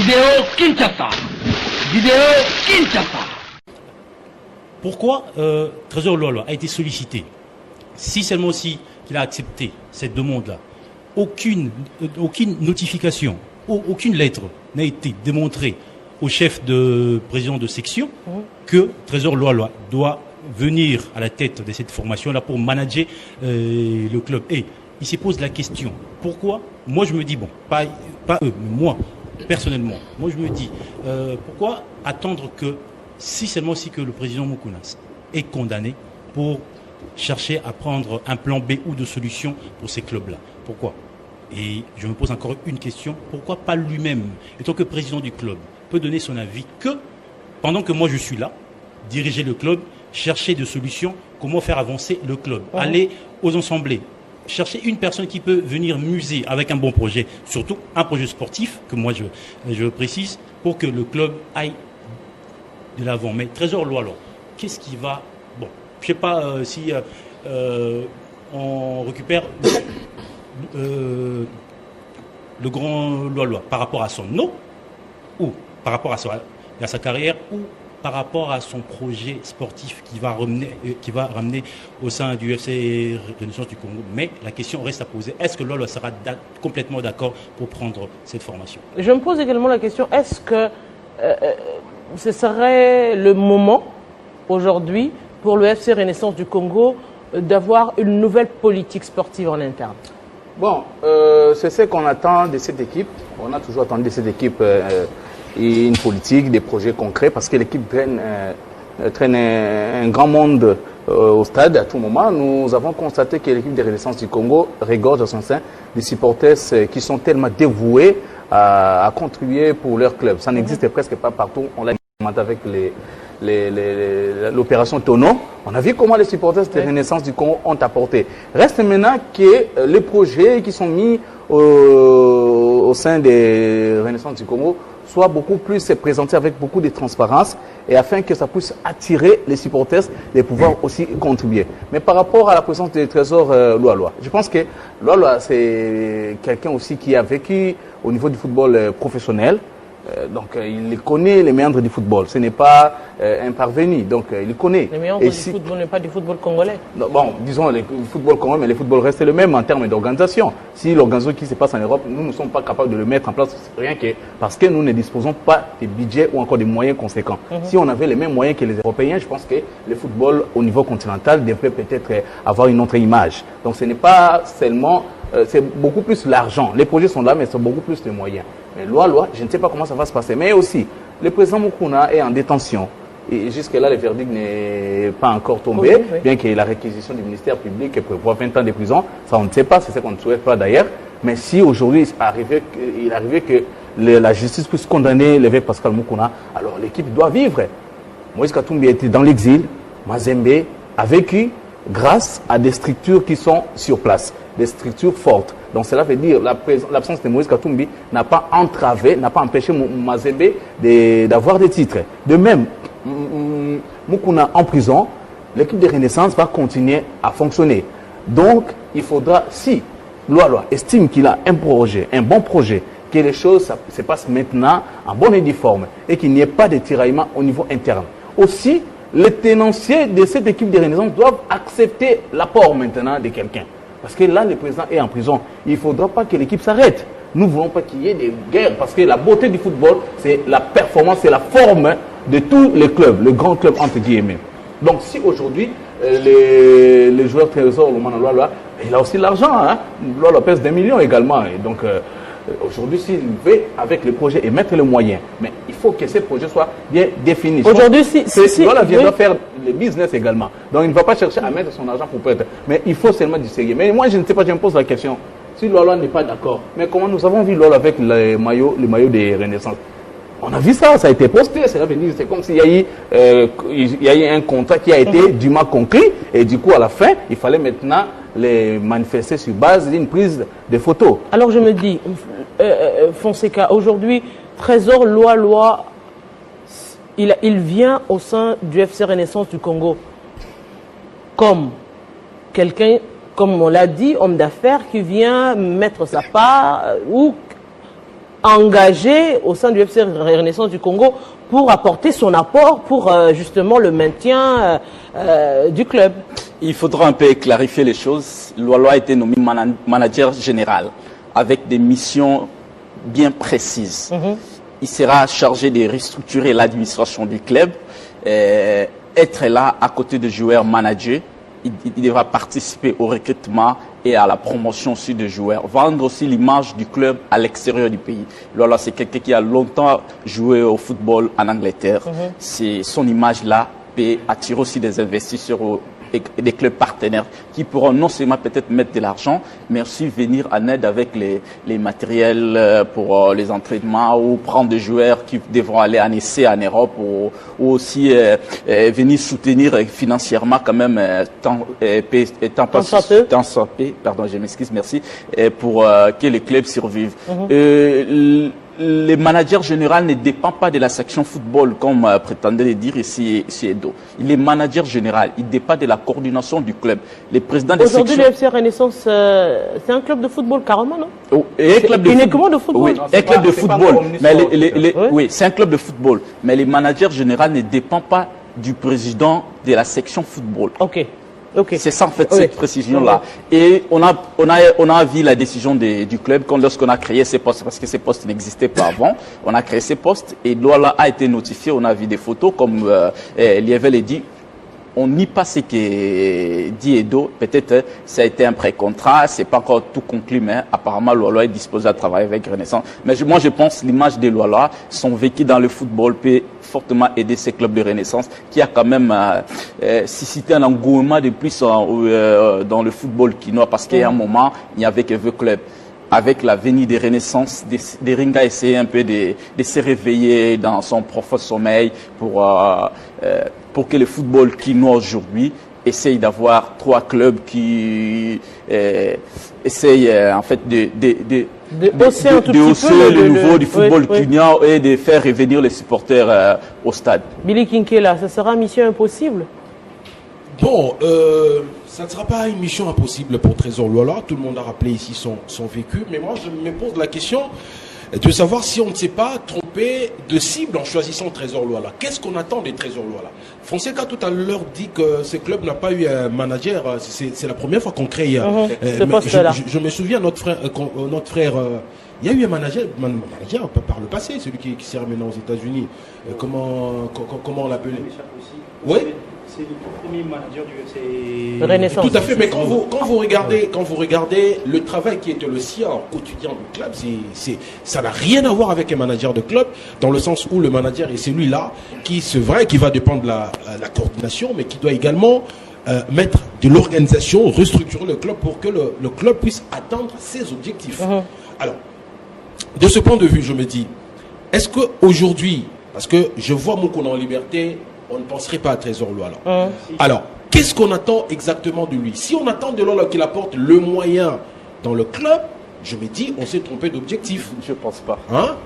Vidéo Kinshasa. Vidéo Kinshasa. Pourquoi Trésor Lualua a été sollicité? Si seulement aussi qu'il a accepté cette demande-là, aucune notification, aucune lettre n'a été démontrée au chef de président de section que Trésor Lualua doit venir à la tête de cette formation-là pour manager le club. Et il se pose la question, pourquoi? Moi je me dis, bon, pas eux, mais moi, personnellement, moi je me dis, pourquoi attendre que, si seulement si que le président Mukuna est condamné pour chercher à prendre un plan B ou de solution pour ces clubs-là? Pourquoi? Et je me pose encore une question, pourquoi pas lui-même, en tant que président du club, peut donner son avis que, pendant que moi je suis là, diriger le club, chercher des solutions, comment faire avancer le club, aller aux assemblées, chercher une personne qui peut venir muser avec un bon projet, surtout un projet sportif, que moi je précise, pour que le club aille de l'avant. Mais Trésor Lualua, qu'est-ce qui va... Bon, je ne sais pas si on récupère le grand Lualua par rapport à son nom, ou par rapport à sa carrière, ou par rapport à son projet sportif qui va ramener au sein du FC Renaissance du Congo. Mais la question reste à poser. Est-ce que Lualua sera complètement d'accord pour prendre cette formation? Je me pose également la question, est-ce que ce serait le moment aujourd'hui pour le FC Renaissance du Congo d'avoir une nouvelle politique sportive en interne? Bon, c'est ce qu'on attend de cette équipe. On a toujours attendu de cette équipe une politique, des projets concrets, parce que l'équipe traîne un grand monde au stade à tout moment. Nous avons constaté que l'équipe de Renaissance du Congo regorge à son sein des supporters qui sont tellement dévoués à contribuer pour leur club. Ça n'existe presque pas partout. On l'a expérimenté avec l'opération Tono. On a vu comment les supporters de Renaissance du Congo ont apporté. Reste maintenant que les projets qui sont mis au sein des Renaissance du Congo soient beaucoup plus présentés avec beaucoup de transparence et afin que ça puisse attirer les supporters de pouvoir aussi contribuer. Mais par rapport à la présence du Trésor Lualua, je pense que Lualua c'est quelqu'un aussi qui a vécu au niveau du football professionnel. Donc il connaît les méandres du football. Ce n'est pas un parvenu, donc il connaît. Les méandres du football n'est pas du football congolais. Non, bon, disons le football congolais, mais le football reste le même en termes d'organisation. Si l'organisation qui se passe en Europe, nous ne sommes pas capables de le mettre en place, rien que parce que nous ne disposons pas de budget ou encore de moyens conséquents. Si on avait les mêmes moyens que les Européens, je pense que le football au niveau continental devrait peut-être avoir une autre image. Donc ce n'est pas seulement... c'est beaucoup plus l'argent. Les projets sont là, mais c'est beaucoup plus les moyens. Mais loi, je ne sais pas comment ça va se passer. Mais aussi, le président Mukuna est en détention. Et jusque-là, le verdict n'est pas encore tombé, bien que la réquisition du ministère public prévoit 20 ans de prison. Ça, on ne sait pas, c'est ce qu'on ne souhaite pas d'ailleurs. Mais si aujourd'hui, il arrivait que la justice puisse condamner l'évêque Pascal Mukuna, alors l'équipe doit vivre. Moïse Katumbi était dans l'exil. Mazembe a vécu grâce à des structures qui sont sur place, des structures fortes. Donc cela veut dire l'absence de Moïse Katumbi n'a pas entravé, n'a pas empêché Mazembe d'avoir des titres. De même, Mukuna en prison, l'équipe de Renaissance va continuer à fonctionner. Donc il faudra, si Lualua estime qu'il a un projet, un bon projet, que les choses se passent maintenant en bonne et due forme et qu'il n'y ait pas de tiraillement au niveau interne. Aussi, les tenanciers de cette équipe de Renaissance doivent accepter l'apport maintenant de quelqu'un. Parce que là, le président est en prison. Il ne faudra pas que l'équipe s'arrête. Nous ne voulons pas qu'il y ait des guerres. Parce que la beauté du football, c'est la performance, c'est la forme de tous les clubs, le grand club entre guillemets. Donc si aujourd'hui, les joueurs Trésor, Lualua, il a aussi l'argent. Hein? Lualua pèse 2 millions également. Et donc aujourd'hui, s'il veut avec le projet et mettre les moyens, mais il faut que ces projets soient bien définis. Aujourd'hui, Lualua viendra faire le business également. Donc il ne va pas chercher à mettre son argent pour prêter. Mais il faut seulement du sérieux. Mais moi, je ne sais pas, je me pose la question. Si Lualua n'est pas d'accord, mais comment nous avons vu Lualua avec le maillot des Renaissance? On a vu ça, ça a été posté, c'est comme s'il y a eu un contrat qui a été dûment conclu et du coup à la fin, il fallait maintenant les manifester sur base d'une prise de photos. Alors je me dis, Fonseca, aujourd'hui, Trésor Lualua, il vient au sein du FC Renaissance du Congo comme quelqu'un, comme on l'a dit, homme d'affaires qui vient mettre sa part ou engagé au sein du FC Renaissance du Congo pour apporter son apport pour justement le maintien du club. Il faudra un peu clarifier les choses. Loa a été nommé manager général avec des missions bien précises. Il sera chargé de restructurer l'administration du club, être là à côté de joueurs managers. Il devra participer au recrutement et à la promotion aussi de joueurs. Vendre aussi l'image du club à l'extérieur du pays. Lola, c'est quelqu'un qui a longtemps joué au football en Angleterre. C'est son image-là peut attirer aussi des investisseurs et des clubs partenaires qui pourront non seulement peut-être mettre de l'argent, mais aussi venir en aide avec les matériels pour les entraînements ou prendre des joueurs qui devront aller en essai en Europe ou aussi venir soutenir financièrement quand même tant soit peu, pardon, je m'excuse, merci, pour que les clubs survivent. Le manager général ne dépend pas de la section football, comme prétendait le dire ici Edo. Il est manager général. Il dépend de la coordination du club. Les présidents des sections... Aujourd'hui, le FC Renaissance, c'est un club de football carrément, non? Oh, uniquement de football. Oui, un club de football. Mais oui, c'est un club de football. Mais les managers généraux ne dépendent pas du président de la section football. Ok. C'est ça en fait cette précision-là. Et on a vu la décision du club lorsqu'on a créé ces postes, parce que ces postes n'existaient pas avant. On a créé ces postes et Douala a été notifié. On a vu des photos comme Lievel l'a dit. On n'y pas ce que dit Edo. Peut-être ça a été un pré-contrat, c'est pas encore tout conclu, mais apparemment Loala est disposé à travailler avec Renaissance. Mais moi je pense l'image de Loala, son vécu dans le football peut fortement aider ces clubs de Renaissance qui a quand même suscité un engouement de plus dans le football quinois parce qu'il y a un moment il n'y avait que 20 clubs. Avec la venue des Renaissances, Deringa essayé un peu de se réveiller dans son profond sommeil pour que le football quinois aujourd'hui essaye d'avoir 3 clubs qui essayent en fait de hausser le niveau du football quinois et de faire revenir les supporters au stade. Billy Kinkela, ça sera mission impossible? Bon, ça ne sera pas une mission impossible pour Trésor Loala. Tout le monde a rappelé ici son vécu. Mais moi, je me pose la question de savoir si on ne s'est pas trompé de cible en choisissant Trésor Loala. Qu'est-ce qu'on attend des Trésor Loala? Fonseca tout à l'heure dit que ce club n'a pas eu un manager. C'est la première fois qu'on crée ce poste-là. Je me souviens, notre frère, il y a eu un manager par le passé, celui qui sert maintenant aux États-Unis. Comment on l'appelait? Oui. C'est le tout premier manager du Renaissance. Tout à fait, mais quand vous regardez le travail qui était le sien au quotidien du club, ça n'a rien à voir avec un manager de club, dans le sens où le manager est celui-là qui, c'est vrai, qui va dépendre de la coordination, mais qui doit également mettre de l'organisation, restructurer le club pour que le club puisse atteindre ses objectifs. Alors, de ce point de vue, je me dis, est-ce qu'aujourd'hui, parce que je vois Moukona en liberté, on ne penserait pas à Trésor Loala. Alors, qu'est-ce qu'on attend exactement de lui? Si on attend de Loala qu'il apporte le moyen dans le club, je me dis, on s'est trompé d'objectif. Je pense pas.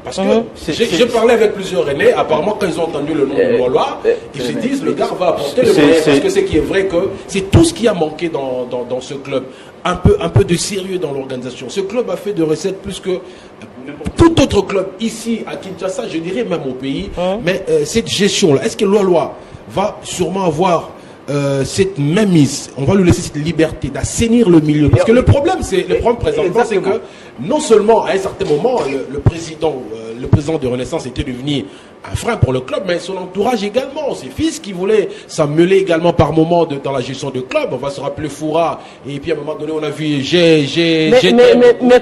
Parce que je parlais avec plusieurs Rennais, apparemment quand ils ont entendu le nom de Loala, ils se disent, le gars va apporter le moyen. Parce que c'est qui est vrai que c'est tout ce qui a manqué dans ce club. Un peu de sérieux dans l'organisation. Ce club a fait de recettes plus que tout autre club ici à Kinshasa, je dirais même au pays. Mais cette gestion-là, est-ce que Loala va sûrement avoir cette même mise, on va lui laisser cette liberté d'assainir le milieu? Parce que le problème présentement, c'est que non seulement à un certain moment, le président de Renaissance était devenu un frein pour le club, mais son entourage également, ses fils qui voulaient s'amêler également par moment dans la gestion de club. On va se rappeler Foura, et puis à un moment donné, on a vu mais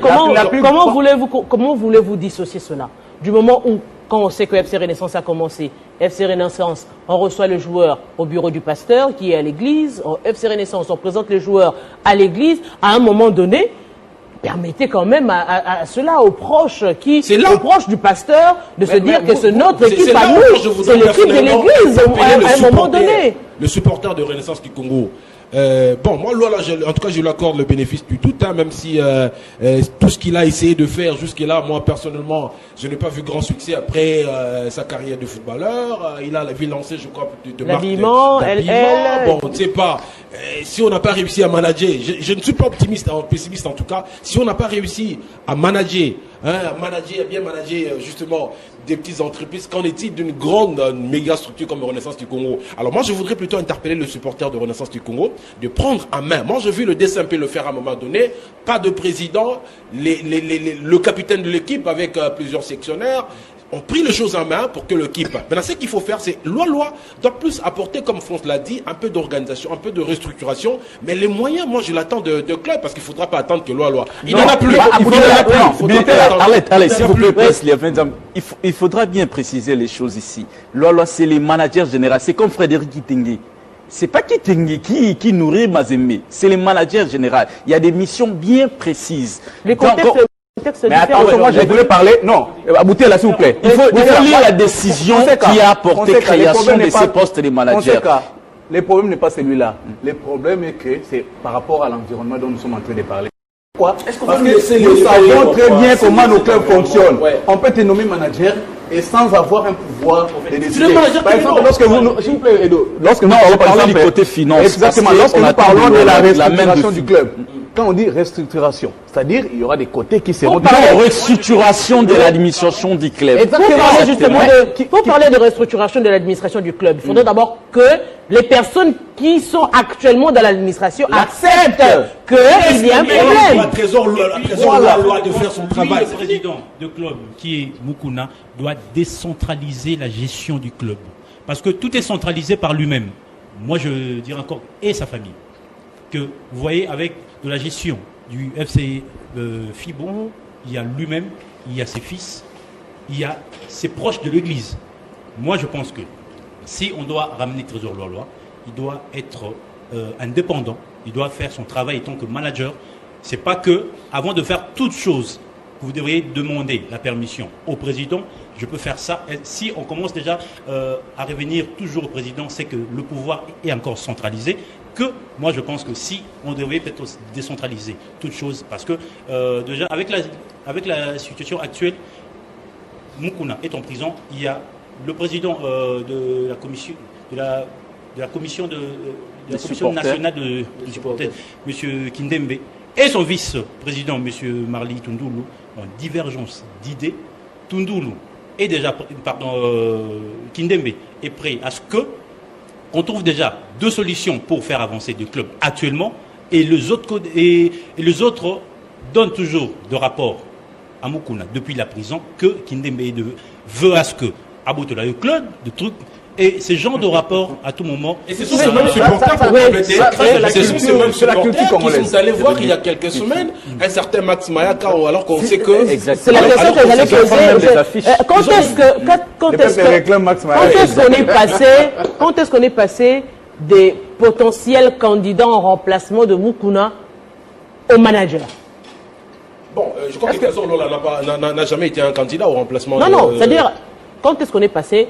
comment voulez-vous dissocier cela? Du moment où, quand on sait que FC Renaissance a commencé, FC Renaissance, on reçoit le joueur au bureau du pasteur qui est à l'église, FC Renaissance, on présente le joueur à l'église, à un moment donné, permettez quand même à ceux-là, aux proches du pasteur, de se dire que c'est notre équipe à nous, c'est l'équipe de l'église à un moment donné. Le supporter de Renaissance du Congo, Bon, moi, Lola, en tout cas, je lui accorde le bénéfice du doute, hein, même si tout ce qu'il a essayé de faire jusque-là, moi, personnellement, je n'ai pas vu grand succès après sa carrière de footballeur. Il a vu lancer, je crois, de marque L'habillement, Bon, on ne sait pas. Si on n'a pas réussi à manager, je ne suis pas pessimiste en tout cas, si on n'a pas réussi à manager, à bien manager justement des petites entreprises, qu'en est-il d'une grande méga structure comme Renaissance du Congo? Alors moi je voudrais plutôt interpeller le supporter de Renaissance du Congo de prendre en main. Moi j'ai vu le DSMP le faire à un moment donné, pas de président, le capitaine de l'équipe avec plusieurs sectionnaires ont pris les choses en main pour que l'équipe... Maintenant, ce qu'il faut faire, c'est... Loi doit plus apporter, comme France l'a dit, un peu d'organisation, un peu de restructuration. Mais les moyens, moi, je l'attends de club, parce qu'il ne faudra pas attendre que Loi... Il n'en a plus. Allez, s'il vous plaît, il faudra bien préciser les choses ici. Loi, c'est les managers généraux. C'est comme Frédéric Kitenge. C'est pas Kitenge qui nourrit Mazembe. C'est les managers généraux. Il y a des missions bien précises. Les contextes... Mais attends, moi je voulais parler. Non, Abouté là, s'il vous plaît. Il faut lire la décision qui a apporté création de ces postes de managers. Le problème n'est pas celui-là. Le problème est que c'est par rapport à l'environnement dont nous sommes en train de parler. Pourquoi? Parce que nous savons très bien comment nos clubs fonctionnent. On peut te nommer manager et sans avoir un pouvoir de décider. Par exemple, lorsque vous, s'il vous plaît, Edo, lorsque nous parlons du côté finance, exactement, lorsque nous parlons de la restructuration du club, quand on dit restructuration, c'est-à-dire il y aura des côtés qui seront... Restructuration de l'administration du club. Pour parler de restructuration de l'administration du club, il faudrait d'abord que les personnes qui sont actuellement dans l'administration acceptent qu'il y a un problème. La trésor loi de faire son travail. Le président de club, qui est Mukuna, doit décentraliser la gestion du club. Parce que tout est centralisé par lui-même. Moi, je dirais encore, et sa famille. Que vous voyez, avec de la gestion du FC Fibo, il y a lui-même, il y a ses fils, il y a ses proches de l'église. Moi, je pense que si on doit ramener Trésor Loi, il doit être indépendant, il doit faire son travail en tant que manager. C'est pas que, avant de faire toute chose, vous devriez demander la permission au président. Je peux faire ça. Et si on commence déjà à revenir toujours au président, c'est que le pouvoir est encore centralisé. Que moi, je pense que si on devrait peut-être décentraliser toute chose, parce que déjà avec la situation actuelle, Mukuna est en prison. Il y a le président de la commission nationale de supporters, M. Kindembe, et son vice-président, M. Marli Tundulu, en divergence d'idées. Tundulu est déjà, Kindembe est prêt à ce que on trouve déjà 2 solutions pour faire avancer le club actuellement, et les autres donnent toujours de rapport à Mukuna depuis la prison que Kindembe veut à ce que Abotola le club de trucs. Et ces genres de rapports, à tout moment... Et ce sont ces mêmes supporters, pour compléter, ce sont ces mêmes supporters qui sont allés voir il y a quelques semaines un certain Max Mayaka, alors qu'on sait que... C'est la question que j'allais poser. Quand est-ce qu'on est passé des potentiels candidats en remplacement de Mukuna au manager? Bon, je crois que Trésor n'a jamais été un candidat au remplacement. Non, c'est-à-dire, quand est-ce qu'on est passé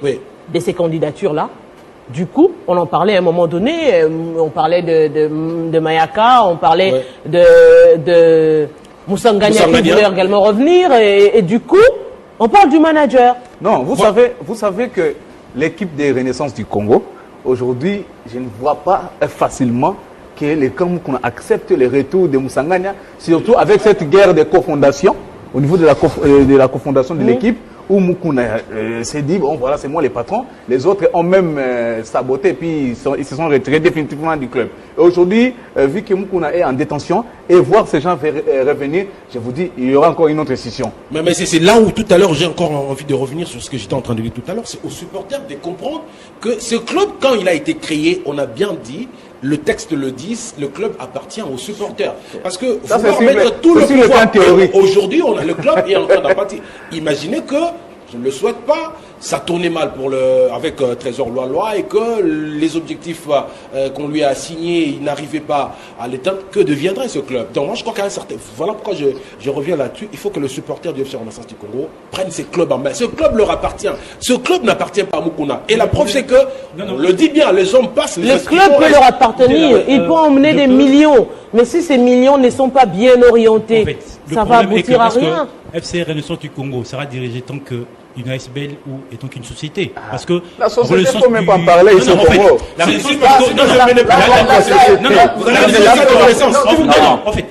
de ces candidatures-là? Du coup, on en parlait à un moment donné, on parlait de Mayaka, on parlait de Moussangania qui voulait également revenir, et du coup, on parle du manager. Non, vous savez que l'équipe des Renaissances du Congo, aujourd'hui, je ne vois pas facilement que les Kamoukouna acceptent le retour de Moussangania, surtout avec cette guerre de cofondation, au niveau de la cofondation de l'équipe, où Mukuna s'est dit, bon voilà, c'est moi les patrons. Les autres ont même saboté, puis ils se sont retirés définitivement du club. Aujourd'hui, vu que Mukuna est en détention, et voir ces gens revenir, je vous dis, il y aura encore une autre décision. Mais c'est là où tout à l'heure, j'ai encore envie de revenir sur ce que j'étais en train de dire tout à l'heure, c'est aux supporters de comprendre que ce club, quand il a été créé, on a bien dit, le texte le dit, le club appartient aux supporters. Parce que vouloir mettre tout le pouvoir, aujourd'hui, le club est en train d'appartenir. Imaginez que je ne le souhaite pas, ça tournait mal pour avec Trésor Loaloa et que les objectifs qu'on lui a assignés, il n'arrivait pas à l'atteindre, que deviendrait ce club? Donc moi je crois qu'à un certain... Voilà pourquoi je reviens là-dessus. Il faut que le supporter du FC Renaissance du Congo prenne ses clubs en main. Ce club leur appartient. Ce club n'appartient pas à Mukuna. Et la preuve c'est que, on le dit bien, les hommes passent... Le club peut leur appartenir, il peut emmener des millions. Mais si ces millions ne sont pas bien orientés, En fait, ça va aboutir à rien. FC Renaissance du Congo sera dirigé tant qu'une ASBL ou étant qu'une société. Parce que La société, Renaissance il ne faut même du- pas en parler, ils sont en fait, Congo. la Renaissance du pas- Congo... sinon, je mets vous allez me dire la Renaissance. En fait,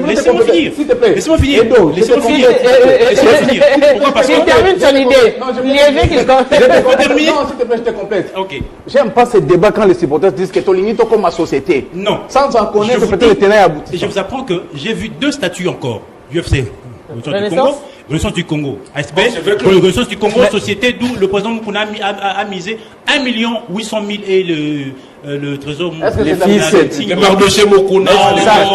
laissez-moi finir. S'il te plaît. Laissez-moi finir. Edo, Laissez-moi je te finir. Laissez-moi finir. Pourquoi? Parce Il termine que... son idée. Liévé qu'il Non, terminer. s'il te plaît, je te complète. Ok. J'aime pas ce débat quand les supporters disent que Tolini est comme ma société. Non. Sans en connaître Je vous peut-être les dis- tenants et Et je aboutissants. vous apprends que j'ai vu 2 statuts encore. UFC, Renaissance. Renaissance du Congo. ASB, c'est vrai que- Renaissance du Congo, société d'où le président Mukuna a misé 1 800 000 et le trésor. Est-ce que Les c'est filles, la- c'est- Les Mardoché Mokuna,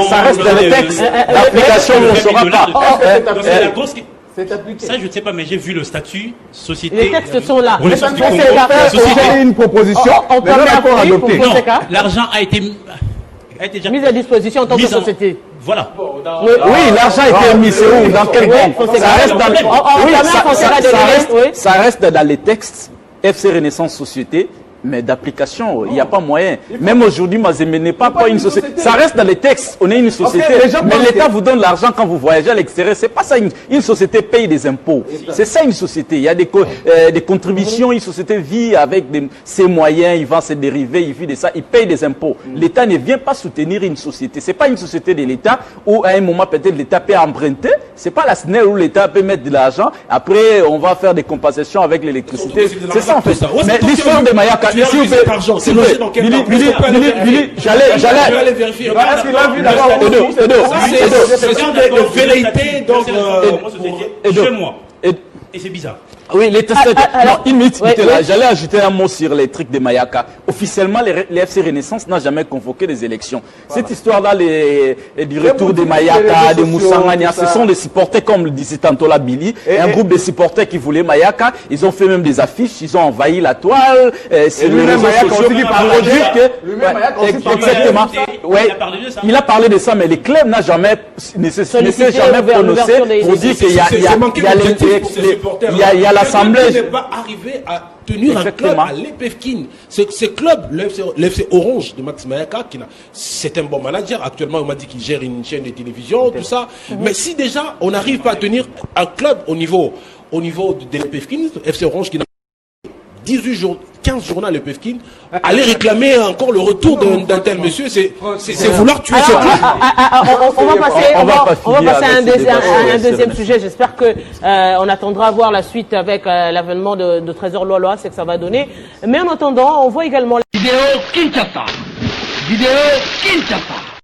Ça reste dans les textes. L'application, on ne saura pas. C'est la grosse... C'est appliqué. Ça, je ne sais pas, mais j'ai vu le statut société. Les textes sont là. Renaissance du Mais Congo. ça, c'est La société. J'ai une proposition, On mais non permet encore appui pour adoptée. vous. Non, Fonseca. l'argent a été déjà Mise à disposition en tant que mis en- société. Voilà. Oui, Oui, l'argent a été mis c'est où? Dans quel Oui, compte? Fonseca. Ça reste dans les... On Oui, permet à Fonseca de reste, donner, oui. ça reste dans les textes FC Renaissance Société, mais d'application, il n'y a pas moyen. Même aujourd'hui, Mazembe n'est pas une société. Ça reste dans les textes, on est une société. les gens Mais pensent l'État que- vous donne l'argent quand vous voyagez à l'extérieur. C'est pas ça, une société paye des impôts. C'est ça une société. Il y a des contributions, une société vit avec ses moyens, il vend ses dérivés, il vit de ça, il paye des impôts. L'État ne vient pas soutenir une société. C'est pas une société de l'État où à un moment peut-être l'État peut emprunter. C'est pas la SNEL où l'État peut mettre de l'argent. Après, on va faire des compensations avec l'électricité. C'est ça en fait. Mais l'histoire de Mayaka, Tu as s'il vu vous cet plaît, argent, c'est s'il vous logé plaît, dans quel Billy, banque? Billy, Est-ce qu'on peut aller Billy, vérifier? Billy, Je vais aller vérifier. Est-ce qu'il a vu d'abord Ce sont des velléités, donc, Chez moi. Et c'est bizarre. Oui, les tests. alors, Non, une minute, ouais, là. ouais. J'allais ajouter un mot sur les trucs de Mayaka. Officiellement, les FC Renaissance n'a jamais convoqué des élections. Cette histoire-là, du retour de Mayaka, de Moussangania, ce sont des supporters, comme le disait tantôt la Billy, un groupe de supporters qui voulaient Mayaka. Ils ont fait même des affiches, ils ont envahi la toile. C'est le lui-même, réseau Mayaka social aussi qui pour parlait de dire ça. que... Lui-même, Mayaka aussi parlait de exactement. ça. Ouais. Il a parlé de ça. Il a parlé de ça, mais les clubs n'a jamais, ne s'est Sollicité jamais vers prononcé l'ouverture des- pour dire qu'il y a, C'est manqué d'objectif pour ces supporters. il y a l'assemblée. Il n'est pas arrivé à tenir Exactement. un club à l'EPFKIN. Ce club, l'FC Orange de Max Mayaka, c'est un bon manager. Actuellement, on m'a dit qu'il gère une chaîne de télévision, tout ça. Mais si déjà, on n'arrive pas à tenir un club au niveau de l'EPFKIN, FC Orange qui n'a 18 jours, 15 journaux à l'EPFKIN, aller réclamer encore le retour d'un tel monsieur, c'est vouloir tuer ce club. On va passer, on va pas on va finir passer à avec ce débat sur un les deuxième FC. sujet. J'espère que on attendra à voir la suite avec l'avènement de Trésor Loaloa, c'est que ça va donner. Mais en attendant, on voit également Vidéo Kinshasa. Vidéo Kinshasa.